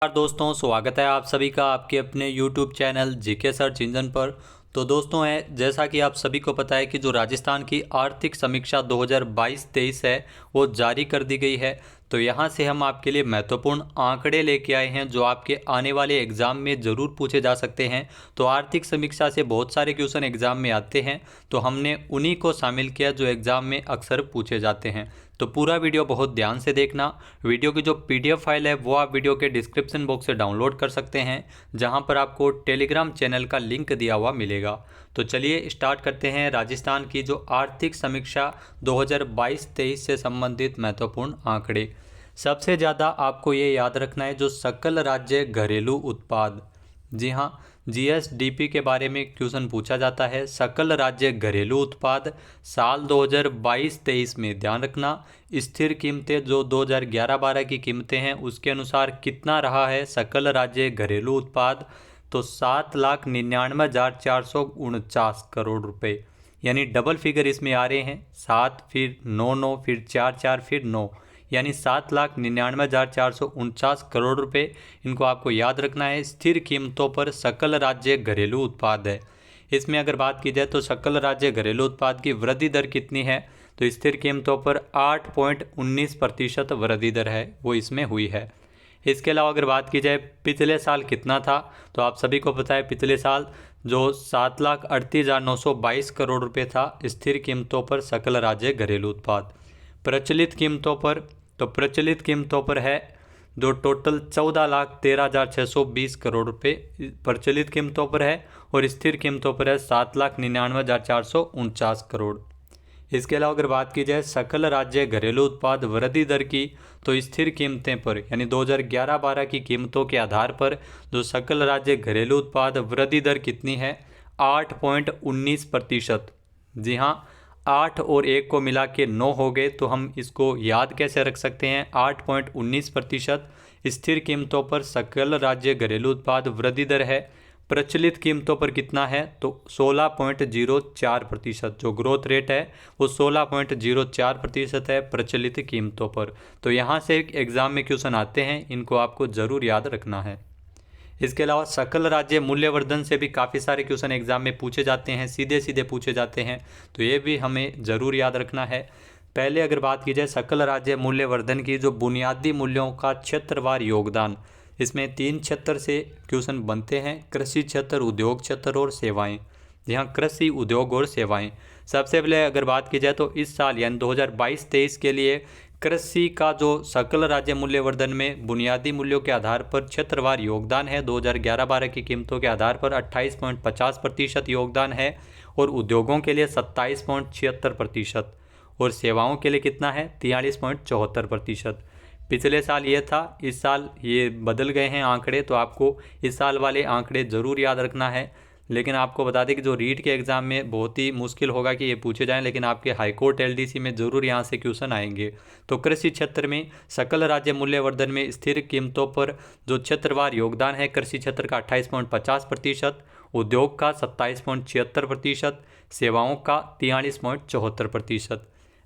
नमस्कार दोस्तों, स्वागत है आप सभी का आपके अपने YouTube channel GK search engine पर। तो दोस्तों जैसा कि आप सभी को पता है कि जो राजस्थान की आर्थिक समीक्षा 2022-23 है वो जारी कर दी गई है। तो यहाँ से हम आपके लिए महत्वपूर्ण आंकड़े लेके आए हैं जो आपके आने वाले एग्ज़ाम में ज़रूर पूछे जा सकते हैं। तो आर्थिक समीक्षा से बहुत सारे क्वेश्चन एग्ज़ाम में आते हैं, तो हमने उन्हीं को शामिल किया जो एग्ज़ाम में अक्सर पूछे जाते हैं। तो पूरा वीडियो बहुत ध्यान से देखना। वीडियो की जो PDF फाइल है वो आप वीडियो के डिस्क्रिप्शन बॉक्स से डाउनलोड कर सकते हैं, जहां पर आपको टेलीग्राम चैनल का लिंक दिया हुआ मिलेगा। तो चलिए स्टार्ट करते हैं राजस्थान की जो आर्थिक समीक्षा 2022-23 से संबंधित महत्वपूर्ण आंकड़े। सबसे ज़्यादा आपको ये याद रखना है जो सकल राज्य घरेलू उत्पाद, जी हाँ, GSDP के बारे में क्वेश्चन पूछा जाता है। सकल राज्य घरेलू उत्पाद साल 2022-23 में ध्यान रखना स्थिर कीमतें जो 2011-12 की कीमतें हैं उसके अनुसार कितना रहा है सकल राज्य घरेलू उत्पाद, तो 7,99,449 करोड़ रुपए, यानी डबल फिगर इसमें आ रहे हैं। 7 फिर 9 9 फिर 4 4 फिर 9, यानी 7,99,449 करोड़ रुपए। इनको आपको याद रखना है। स्थिर कीमतों पर सकल राज्य घरेलू उत्पाद है। इसमें अगर बात की जाए तो सकल राज्य घरेलू उत्पाद की वृद्धि दर कितनी है, तो स्थिर कीमतों पर 8.19% वृद्धि दर है वो इसमें हुई है। इसके अलावा अगर बात की जाए पिछले साल कितना था, तो आप सभी को पता है पिछले साल जो 7,38,922 करोड़ रुपए था स्थिर कीमतों पर सकल राज्य घरेलू उत्पाद। प्रचलित कीमतों पर, तो प्रचलित कीमतों पर है जो टोटल 14,13,620 करोड़ रुपए प्रचलित कीमतों पर है, और स्थिर कीमतों पर है 7,99,449 करोड़। इसके अलावा अगर बात की जाए सकल राज्य घरेलू उत्पाद वृद्धि दर की, तो स्थिर कीमतें पर यानी 2011-12 की कीमतों के आधार पर जो सकल राज्य घरेलू उत्पाद वृद्धि दर कितनी है, 8.19%। जी हाँ, 8 और 1 को मिला के 9 हो गए, तो हम इसको याद कैसे रख सकते हैं। 8.19% स्थिर कीमतों पर सकल राज्य घरेलू उत्पाद वृद्धि दर है। प्रचलित कीमतों पर कितना है, तो 16.04%। जो ग्रोथ रेट है वो 16.04% है प्रचलित कीमतों पर। तो यहाँ से एग्ज़ाम में क्वेश्चन आते हैं, इनको आपको ज़रूर याद रखना है। इसके अलावा सकल राज्य मूल्यवर्धन से भी काफ़ी सारे क्वेश्चन एग्जाम में पूछे जाते हैं, सीधे सीधे पूछे जाते हैं, तो ये भी हमें ज़रूर याद रखना है। पहले अगर बात की जाए सकल राज्य मूल्यवर्धन की, जो बुनियादी मूल्यों का क्षेत्रवार योगदान, इसमें 3 क्षेत्र से क्वेश्चन बनते हैं, कृषि क्षेत्र, उद्योग क्षेत्र और सेवाएं। यहाँ कृषि, उद्योग और सेवाएं। सबसे पहले अगर बात की जाए तो इस साल यानी 2022-23 के लिए कृषि का जो सकल राज्य मूल्यवर्धन में बुनियादी मूल्यों के आधार पर क्षेत्रवार योगदान है 2011-12 की कीमतों के आधार पर 28.50% योगदान है, और उद्योगों के लिए 27.76%, और सेवाओं के लिए कितना है, 43.74%। पिछले साल ये था, इस साल ये बदल गए हैं आंकड़े, तो आपको इस साल वाले आंकड़े ज़रूर याद रखना है। लेकिन आपको बता दें कि जो रीट के एग्ज़ाम में बहुत ही मुश्किल होगा कि ये पूछे जाएं, लेकिन आपके हाईकोर्ट LDC में ज़रूर यहाँ से क्वेश्चन आएंगे। तो कृषि क्षेत्र में सकल राज्य मूल्यवर्धन में स्थिर कीमतों पर जो क्षेत्रवार योगदान है कृषि क्षेत्र का 28.50%, उद्योग का 27.76%, सेवाओं का 43.74%।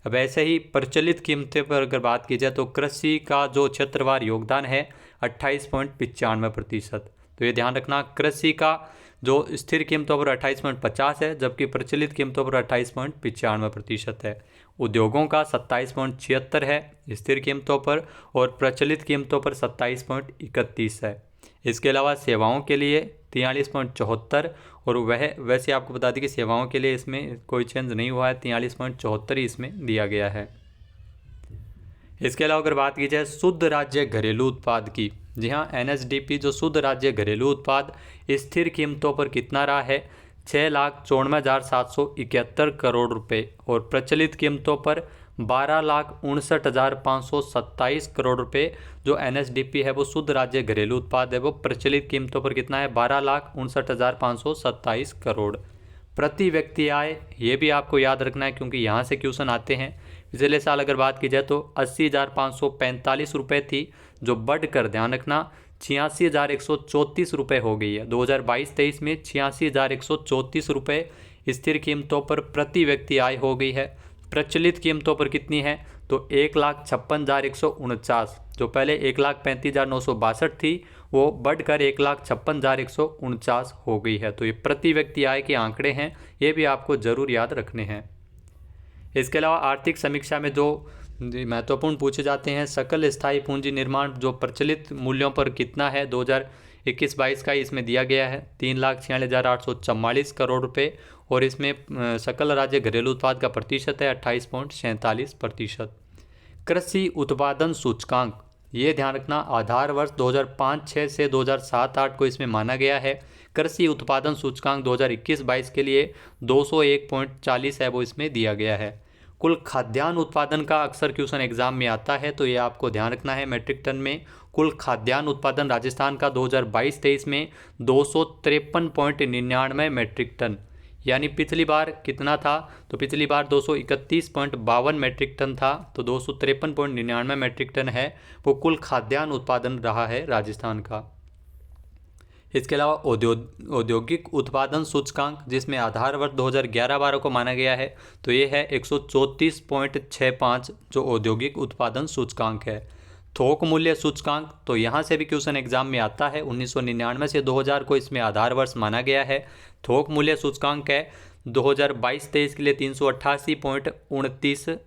अब ऐसे ही प्रचलित कीमतें पर अगर बात की जाए तो कृषि का जो क्षेत्रवार योगदान है 28.95%। तो ये ध्यान रखना, कृषि का जो स्थिर कीमतों पर 28.50 है, जबकि प्रचलित कीमतों पर 28.95% है। उद्योगों का 27.76 है स्थिर कीमतों पर, और प्रचलित कीमतों पर 27.31 है। इसके अलावा सेवाओं के लिए 43.74, और वैसे आपको बता दें कि सेवाओं के लिए इसमें कोई चेंज नहीं हुआ है, 43.74 ही इसमें दिया गया है। इसके अलावा अगर बात की जाए शुद्ध राज्य घरेलू उत्पाद की, जी हाँ, NSDP जो शुद्ध राज्य घरेलू उत्पाद स्थिर कीमतों पर कितना रहा है, 6,94,771 करोड़ रुपए, और प्रचलित कीमतों पर 12,59,527 करोड़ रुपए। जो NSDP है वो शुद्ध राज्य घरेलू उत्पाद है, वो प्रचलित कीमतों पर कितना है, 12,59,527 करोड़। प्रति व्यक्ति आय, ये भी आपको याद रखना है क्योंकि यहाँ से क्वेश्चन आते हैं। पिछले साल अगर बात की जाए तो 80,545 रुपये थी, जो बढ़कर ध्यान रखना 86,134 रुपये हो गई है। 2022-23 में 86,134 रुपये स्थिर कीमतों पर प्रति व्यक्ति आय हो गई है। प्रचलित कीमतों पर कितनी है, तो 1,56,149, जो पहले 1,35,962 थी वो बढ़कर 1,56,149 हो गई है। तो ये प्रति व्यक्ति आय के आंकड़े हैं, ये भी आपको ज़रूर याद रखने हैं। इसके अलावा आर्थिक समीक्षा में जो महत्वपूर्ण पूछे जाते हैं, सकल स्थायी पूंजी निर्माण जो प्रचलित मूल्यों पर कितना है 2021-22 का, इसमें दिया गया है 3,46,844 करोड़ रुपये, और इसमें सकल राज्य घरेलू उत्पाद का प्रतिशत है 28.47%। कृषि उत्पादन सूचकांक, ये ध्यान रखना, आधार वर्ष 2005-06 से 2007-08 को इसमें माना गया है। कृषि उत्पादन सूचकांक 2021-22 के लिए 201.40 है, वो इसमें दिया गया है। कुल खाद्यान्न उत्पादन का अक्सर क्वेश्चन एग्जाम में आता है, तो ये आपको ध्यान रखना है मेट्रिक टन में। कुल खाद्यान्न उत्पादन राजस्थान का 2022-23 में 253.99 मेट्रिक टन, यानी पिछली बार कितना था, तो पिछली बार 231.52 मेट्रिक टन था, तो 253.99 मेट्रिक टन है वो कुल खाद्यान्न उत्पादन रहा है राजस्थान का। इसके अलावा औद्योगिक उत्पादन सूचकांक, जिसमें आधार वर्ष 2011-12 को माना गया है, तो ये है 134.65 जो औद्योगिक उत्पादन सूचकांक है। थोक मूल्य सूचकांक, तो यहाँ से भी क्वेश्चन एग्जाम में आता है, 1999 से 2000 को इसमें आधार वर्ष माना गया है। थोक मूल्य सूचकांक है 2022-23 के लिए 388.29,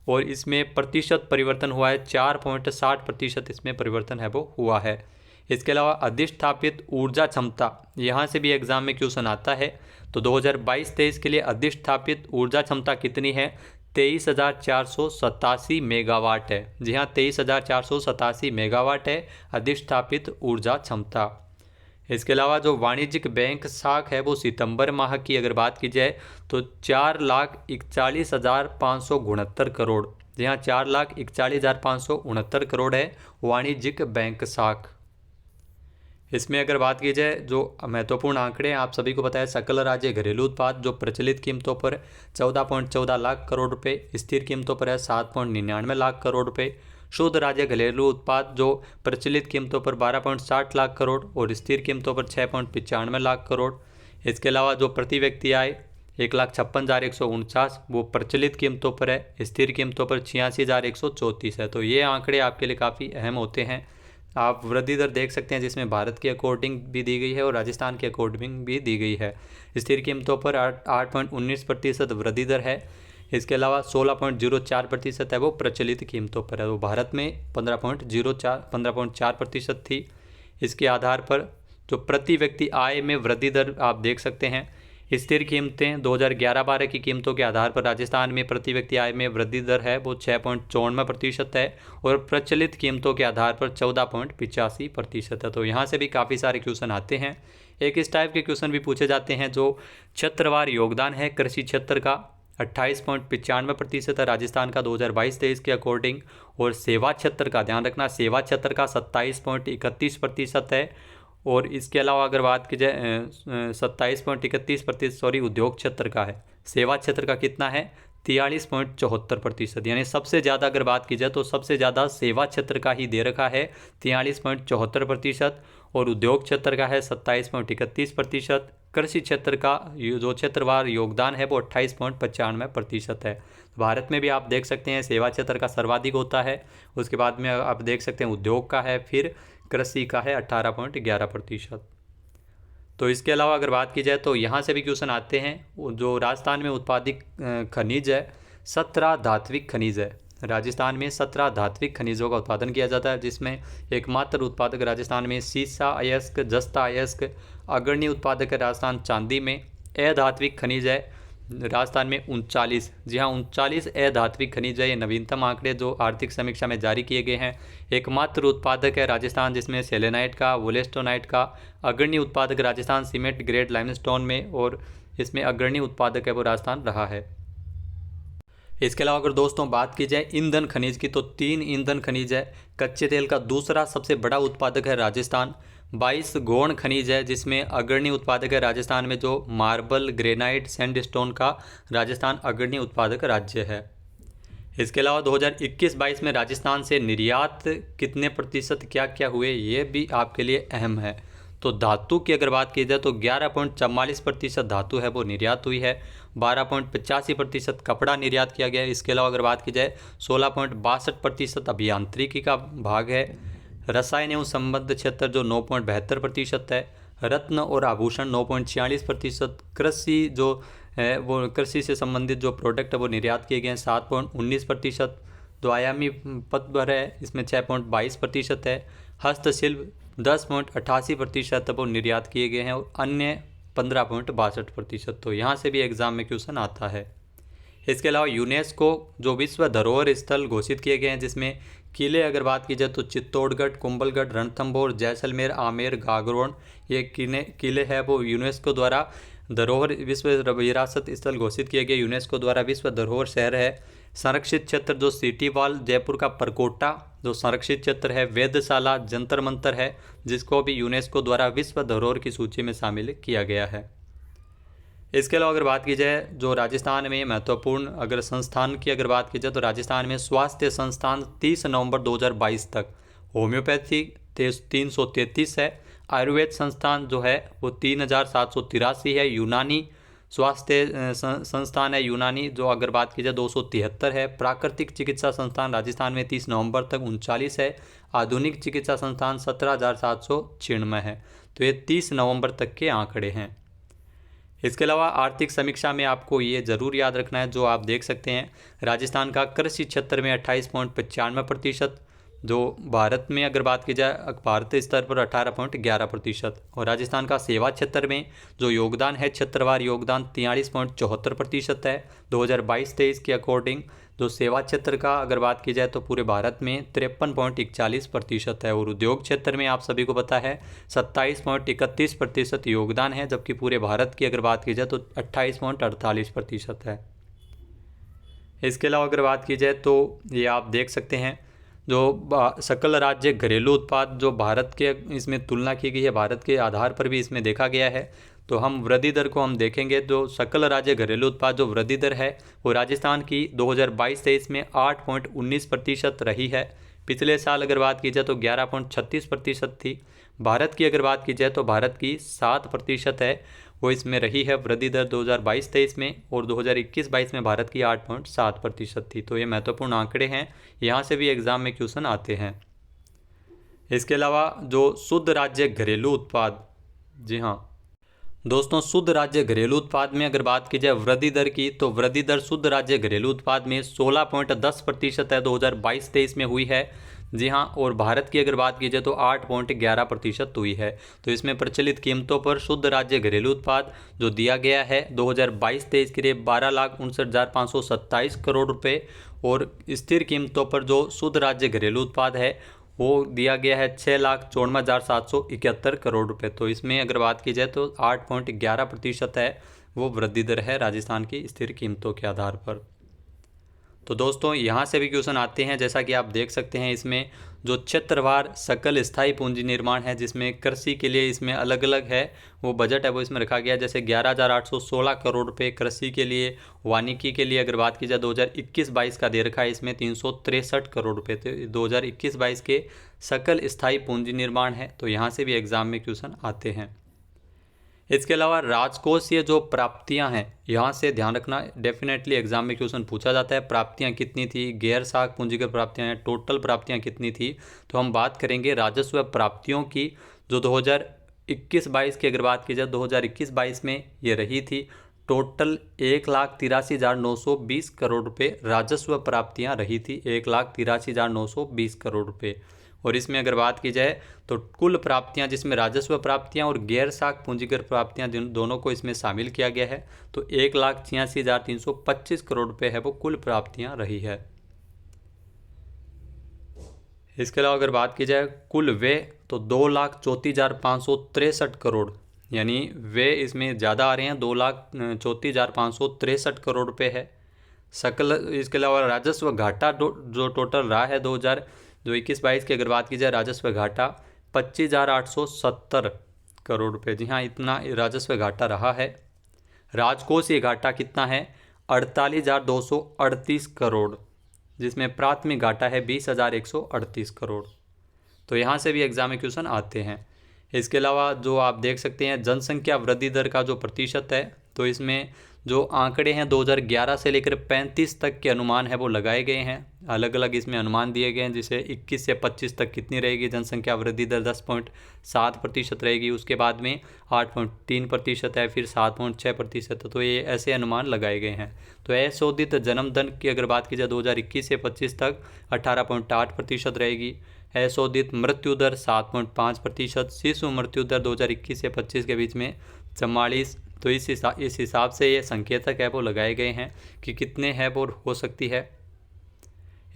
और इसमें प्रतिशत परिवर्तन हुआ है 4.60% इसमें परिवर्तन है वो हुआ है। इसके अलावा अधिष्ठापित ऊर्जा क्षमता, यहाँ से भी एग्जाम में क्वेश्चन आता है, तो 2022-23 के लिए अधिष्ठापित ऊर्जा क्षमता कितनी है, 23,487 मेगावाट है। जी हाँ, 23,487 मेगावाट है अधिष्ठापित ऊर्जा क्षमता। इसके अलावा जो वाणिज्यिक बैंक साख है वो सितंबर माह की अगर बात की जाए तो 4,41,569 करोड़, जी हाँ 4,41,569 करोड़ है वाणिज्यिक बैंक साख। इसमें अगर बात की जाए जो महत्वपूर्ण आंकड़े हैं, आप सभी को पता है सकल राज्य घरेलू उत्पाद जो प्रचलित कीमतों पर 14.14 लाख करोड़ रुपए, स्थिर कीमतों पर है 7.99 लाख करोड़ रुपए। शुद्ध राज्य घरेलू उत्पाद जो प्रचलित कीमतों पर 12.60 लाख करोड़ और स्थिर कीमतों पर 6.95 लाख करोड़। इसके अलावा जो प्रति व्यक्ति आय 1,56,149 वो प्रचलित कीमतों पर है, स्थिर कीमतों पर 86,134 है। तो ये आंकड़े आपके लिए काफ़ी अहम होते हैं। आप वृद्धि दर देख सकते हैं जिसमें भारत के अकॉर्डिंग भी दी गई है और राजस्थान के अकॉर्डिंग भी दी गई है। स्थिर कीमतों पर 8.19% वृद्धि दर है। इसके अलावा 16.04% है वो प्रचलित कीमतों पर है, वो भारत में 15.4% थी। इसके आधार पर जो प्रति व्यक्ति आय में वृद्धि दर आप देख सकते हैं, स्थिर कीमतें 2011-12 की कीमतों के आधार पर राजस्थान में प्रति व्यक्ति आय में वृद्धि दर है वो 6.54% है और प्रचलित कीमतों के आधार पर 14.85% है। तो यहाँ से भी काफ़ी सारे क्वेश्चन आते हैं। एक इस टाइप के क्वेश्चन भी पूछे जाते हैं जो क्षेत्रवार योगदान है कृषि क्षेत्र का 28.95% है राजस्थान का 2022-23 के अकॉर्डिंग, और सेवा क्षेत्र का ध्यान रखना, सेवा क्षेत्र का 27.31% है। और इसके अलावा अगर बात की जाए 27.31% उद्योग क्षेत्र का है। सेवा क्षेत्र का कितना है 43.74%, यानी सबसे ज़्यादा अगर बात की जाए तो सबसे ज़्यादा सेवा क्षेत्र का ही दे रखा है 43.74%, और उद्योग क्षेत्र का है 27.31%। कृषि क्षेत्र का जो क्षेत्रवार योगदान है वो 28.95% है। भारत में भी आप देख सकते हैं सेवा क्षेत्र का सर्वाधिक होता है, उसके बाद में आप देख सकते हैं उद्योग का है, फिर कृषि का है 18.11%। तो इसके अलावा अगर बात की जाए तो यहाँ से भी क्वेश्चन आते हैं। जो राजस्थान में उत्पादित खनिज है 17 धात्विक खनिज है। राजस्थान में 17 धात्विक खनिजों का उत्पादन किया जाता है, जिसमें एकमात्र उत्पादक राजस्थान में सीसा अयस्क, जस्ता अयस्क। अग्रणी उत्पादक है राजस्थान चांदी में। अधात्विक खनिज है राजस्थान में 39, जी हाँ 39 अधात्विक खनिज है। ये नवीनतम आंकड़े जो आर्थिक समीक्षा में जारी किए गए हैं। एकमात्र उत्पादक है राजस्थान जिसमें सेलेनाइट का, वोलेस्टोनाइट का। अग्रणी उत्पादक राजस्थान सीमेंट ग्रेड लाइमस्टोन में, और इसमें अग्रणी उत्पादक है वो राजस्थान रहा है। इसके अलावा अगर दोस्तों बात की जाए ईंधन खनिज की, तो 3 ईंधन खनिज है। कच्चे तेल का दूसरा सबसे बड़ा उत्पादक है राजस्थान। 22 गौण खनिज है जिसमें अग्रणी उत्पादक है राजस्थान में जो मार्बल, ग्रेनाइट, सैंडस्टोन का राजस्थान अग्रणी उत्पादक राज्य है। इसके अलावा 2021-22 में राजस्थान से निर्यात कितने प्रतिशत क्या क्या हुए ये भी आपके लिए अहम है। तो धातु की अगर बात की जाए तो 11.44% धातु है वो निर्यात हुई है। 12.85% कपड़ा निर्यात किया गया है। इसके अलावा अगर बात की जाए 16.62% अभियांत्रिकी का भाग है। रसायन एवं संबद्ध क्षेत्र जो 9.72% है। रत्न और आभूषण 9.46%। कृषि जो है वो कृषि से संबंधित जो प्रोडक्ट है वो निर्यात किए गए हैं 7.19%। द्विआयामी पतभर है इसमें 6.22% है। हस्तशिल्प 10.88% वो निर्यात किए गए हैं और अन्य 15.62%। तो यहाँ से भी एग्जाम में क्वेश्चन आता है। इसके अलावा यूनेस्को जो विश्व धरोहर स्थल घोषित किए गए हैं, जिसमें किले अगर बात की जाए तो चित्तौड़गढ़, कुंभलगढ़, रणथंभौर, जैसलमेर, आमेर, गागरोन ये किले हैं वो यूनेस्को द्वारा धरोहर विश्व विरासत स्थल घोषित किए गए, यूनेस्को द्वारा विश्व धरोहर शहर है। संरक्षित क्षेत्र जो सिटी वॉल जयपुर का परकोटा जो संरक्षित क्षेत्र है। वेधशाला जंतर मंतर है जिसको भी यूनेस्को द्वारा विश्व धरोहर की सूची में शामिल किया गया है। इसके अलावा अगर बात की जाए जो राजस्थान में महत्वपूर्ण अगर संस्थान की अगर बात की जाए तो राजस्थान में स्वास्थ्य संस्थान 30 नवंबर 2022 तक, होम्योपैथी 333 है, आयुर्वेद संस्थान जो है वो 3783 है, यूनानी स्वास्थ्य संस्थान है यूनानी जो अगर बात की जाए 273 है, प्राकृतिक चिकित्सा संस्थान राजस्थान में 30 नवंबर तक 39 है, आधुनिक चिकित्सा संस्थान 17,796 है। तो ये 30 नवंबर तक के आंकड़े हैं। इसके अलावा आर्थिक समीक्षा में आपको ये ज़रूर याद रखना है जो आप देख सकते हैं, राजस्थान का कृषि क्षेत्र में 28.95%, जो भारत में अगर बात की जाए भारतीय स्तर पर 18.11%, और राजस्थान का सेवा क्षेत्र में जो योगदान है क्षेत्रवार योगदान 43.74% है 2022-23 के अकॉर्डिंग। जो सेवा क्षेत्र का अगर बात की जाए तो पूरे भारत में 53.41% है, और उद्योग क्षेत्र में आप सभी को पता है 27.31% योगदान है, जबकि पूरे भारत की अगर बात की जाए तो 28.48% है। इसके अलावा अगर बात की जाए तो ये आप देख सकते हैं जो सकल राज्य घरेलू उत्पाद जो भारत के इसमें तुलना की गई है, भारत के आधार पर भी इसमें देखा गया है। तो हम वृद्धि दर को हम देखेंगे तो सकल राज्य घरेलू उत्पाद जो वृद्धि दर है वो राजस्थान की 2022-23 में 8.19% रही है। पिछले साल अगर बात की जाए तो 11.36% थी। भारत की अगर बात की जाए तो भारत की 7% है वो इसमें रही है वृद्धि दर 2022-23 में, और 2021-22 में भारत की 8.7% थी। तो ये महत्वपूर्ण आंकड़े हैं, यहाँ से भी एग्जाम में क्वेश्चन आते हैं। इसके अलावा जो शुद्ध राज्य घरेलू उत्पाद, जी हाँ दोस्तों, शुद्ध राज्य घरेलू उत्पाद में अगर बात की जाए वृद्धि दर की तो वृद्धि दर शुद्ध राज्य घरेलू उत्पाद में 16.10% है 2022-23 में हुई है, जी हाँ। और भारत की अगर बात की जाए तो 8.11% हुई है। तो इसमें प्रचलित कीमतों पर शुद्ध राज्य घरेलू उत्पाद जो दिया गया है 2022-23 के लिए 12,59,527 करोड़ रुपये, और स्थिर कीमतों पर जो शुद्ध राज्य घरेलू उत्पाद है वो दिया गया है 6,54,771 करोड़ रुपये। तो इसमें अगर बात की जाए तो 8.11% है वो वृद्धि दर है राजस्थान की स्थिर कीमतों के आधार पर। तो दोस्तों यहाँ से भी क्वेश्चन आते हैं, जैसा कि आप देख सकते हैं इसमें जो क्षेत्रवार सकल स्थायी पूंजी निर्माण है जिसमें कृषि के लिए इसमें अलग अलग है वो बजट है वो इसमें रखा गया है। जैसे 11,816 करोड़ रुपए कृषि के लिए, वानिकी के लिए अगर बात की जाए 2021-22 का दे रखा है इसमें 363 करोड़ रुपये। तो 2021-22 के सकल स्थायी पूंजी निर्माण है, तो यहाँ से भी एग्जाम में क्वेश्चन आते हैं। इसके अलावा राजकोषीय जो प्राप्तियां हैं यहाँ से ध्यान रखना, डेफिनेटली एग्जाम में क्वेश्चन पूछा जाता है प्राप्तियां कितनी थी, गैर साख पूंजीगत प्राप्तियां हैं, टोटल प्राप्तियां कितनी थी। तो हम बात करेंगे राजस्व प्राप्तियों की जो 2021-22 की अगर बात की जाए 2021-22 में ये रही थी टोटल 1,83,920 करोड़ रुपये राजस्व प्राप्तियां रही थी, 1,83,920 करोड़ रुपये। और इसमें अगर बात की जाए तो कुल प्राप्तियां जिसमें राजस्व प्राप्तियां और गैर साख पूंजीगत प्राप्तियां दोनों को इसमें शामिल किया गया है, तो 1,86,325 करोड़ रुपए है वो कुल प्राप्तियां रही है। इसके अलावा अगर बात की जाए कुल व्यय तो 2,34,563 करोड़, यानी व्यय इसमें ज़्यादा आ रहे हैं, 2,34,563 करोड़ रुपये है सकल। इसके अलावा राजस्व घाटा जो टोटल रहा है 2021-22 की अगर बात की जाए राजस्व घाटा 25,870 करोड़ रुपये, जी हाँ इतना राजस्व घाटा रहा है। राजकोषीय घाटा कितना है 48,238 करोड़, जिसमें प्राथमिक घाटा है 20,138 करोड़। तो यहाँ से भी एग्जाम में क्वेश्चन आते हैं। इसके अलावा जो आप देख सकते हैं जनसंख्या वृद्धि दर का जो प्रतिशत है तो इसमें जो आंकड़े हैं 2011 से लेकर 35 तक के अनुमान है वो लगाए गए हैं। अलग अलग इसमें अनुमान दिए गए हैं, जिसे 21 से 25 तक कितनी रहेगी जनसंख्या वृद्धि दर 10.7% रहेगी, उसके बाद में 8.3% है, फिर 7.6%। तो ये ऐसे अनुमान लगाए गए हैं। तो अशोधित जन्म दर की अगर बात की जाए 2021 से 25 तक 18.8% रहेगी। अशोधित मृत्यु दर 7.5%। शिशु मृत्यु दर 2021 से 25 के बीच में 44। तो इस हिसाब से ये संकेतक है वो लगाए गए हैं कि कितने है वो हो सकती है।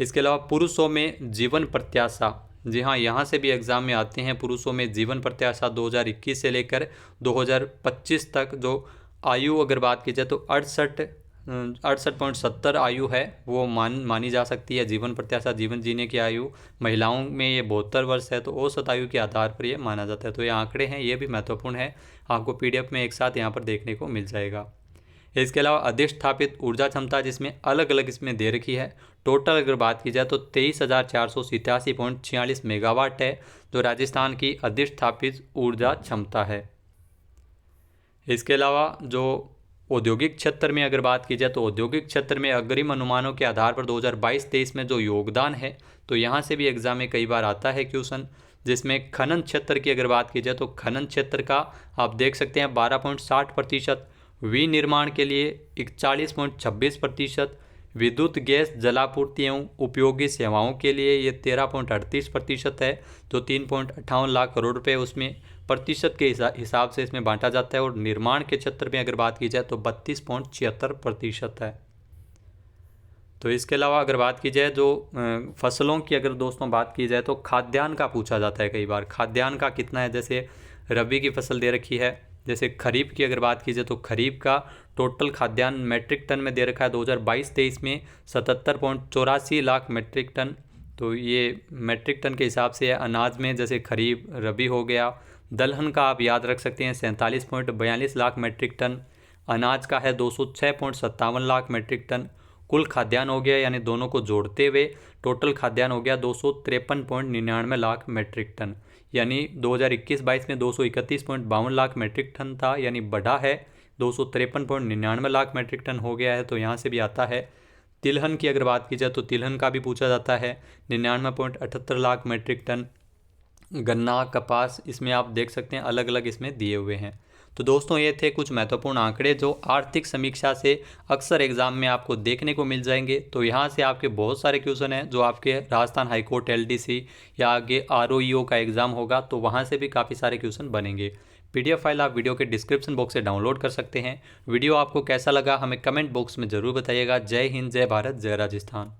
इसके अलावा पुरुषों में जीवन प्रत्याशा, जी हाँ, यहाँ से भी एग्ज़ाम में आते हैं। पुरुषों में जीवन प्रत्याशा 2021 से लेकर 2025 तक जो आयु अगर बात की जाए तो 68.70 आयु है वो मानी जा सकती है जीवन प्रत्याशा, जीवन जीने की आयु। महिलाओं में ये 72 वर्ष है, तो औसत आयु के आधार पर ये माना जाता है। तो ये आंकड़े हैं, ये भी महत्वपूर्ण है, आपको PDF में एक साथ यहाँ पर देखने को मिल जाएगा। इसके अलावा अधिष्ठापित ऊर्जा क्षमता जिसमें अलग अलग इसमें दे रखी है। टोटल अगर बात की जाए तो 23,487.46 मेगावाट है जो राजस्थान की अधिष्ठापित ऊर्जा क्षमता है। इसके अलावा जो औद्योगिक क्षेत्र में अगर बात की जाए तो औद्योगिक क्षेत्र में अग्रिम अनुमानों के आधार पर 2022-23 में जो योगदान है, तो यहाँ से भी एग्जाम में कई बार आता है क्वेश्चन, जिसमें खनन क्षेत्र की अगर बात की जाए तो खनन क्षेत्र का आप देख सकते हैं 12.60%, विनिर्माण के लिए 41.26%, विद्युत गैस जलापूर्ति एवं उपयोगी सेवाओं के लिए ये 13.38% है, जो 3.58 लाख करोड़ रुपए उसमें प्रतिशत के हिसाब से इसमें बांटा जाता है। और निर्माण के क्षेत्र में अगर बात की जाए तो 32.76% है। तो इसके अलावा अगर बात की जाए जो फसलों की अगर दोस्तों बात की जाए तो खाद्यान्न का पूछा जाता है कई बार, खाद्यान्न का कितना है। जैसे रबी की फसल दे रखी है, जैसे खरीफ की अगर बात की जाए तो खरीफ का टोटल खाद्यान्न मेट्रिक टन में दे रखा है 2022-23 में 77.84 लाख मेट्रिक टन। तो ये मेट्रिक टन के हिसाब से है। अनाज में जैसे खरीफ रबी हो गया। दलहन का आप याद रख सकते हैं 47.42 लाख मेट्रिक टन। अनाज का है 206.57 लाख मेट्रिक टन। कुल खाद्यान्न हो गया, यानी दोनों को जोड़ते हुए टोटल खाद्यान्न हो गया 253.99 लाख मेट्रिक टन। यानी 2021-22 में 231.52 लाख मेट्रिक टन था, यानी बढ़ा है 253.99 लाख मेट्रिक टन हो गया है। तो यहाँ से भी आता है। तिलहन की अगर बात की जाए तो तिलहन का भी पूछा जाता है 99.78 लाख मेट्रिक टन। गन्ना, कपास, इसमें आप देख सकते हैं अलग अलग इसमें दिए हुए हैं। तो दोस्तों ये थे कुछ महत्वपूर्ण आंकड़े जो आर्थिक समीक्षा से अक्सर एग्जाम में आपको देखने को मिल जाएंगे। तो यहाँ से आपके बहुत सारे क्वेश्चन हैं जो आपके राजस्थान हाईकोर्ट LDC या आगे ROEO का एग्ज़ाम होगा, तो वहाँ से भी काफ़ी सारे क्वेश्चन बनेंगे। PDF फाइल आप वीडियो के डिस्क्रिप्शन बॉक्स से डाउनलोड कर सकते हैं। वीडियो आपको कैसा लगा हमें कमेंट बॉक्स में ज़रूर बताइएगा। जय हिंद, जय भारत, जय राजस्थान।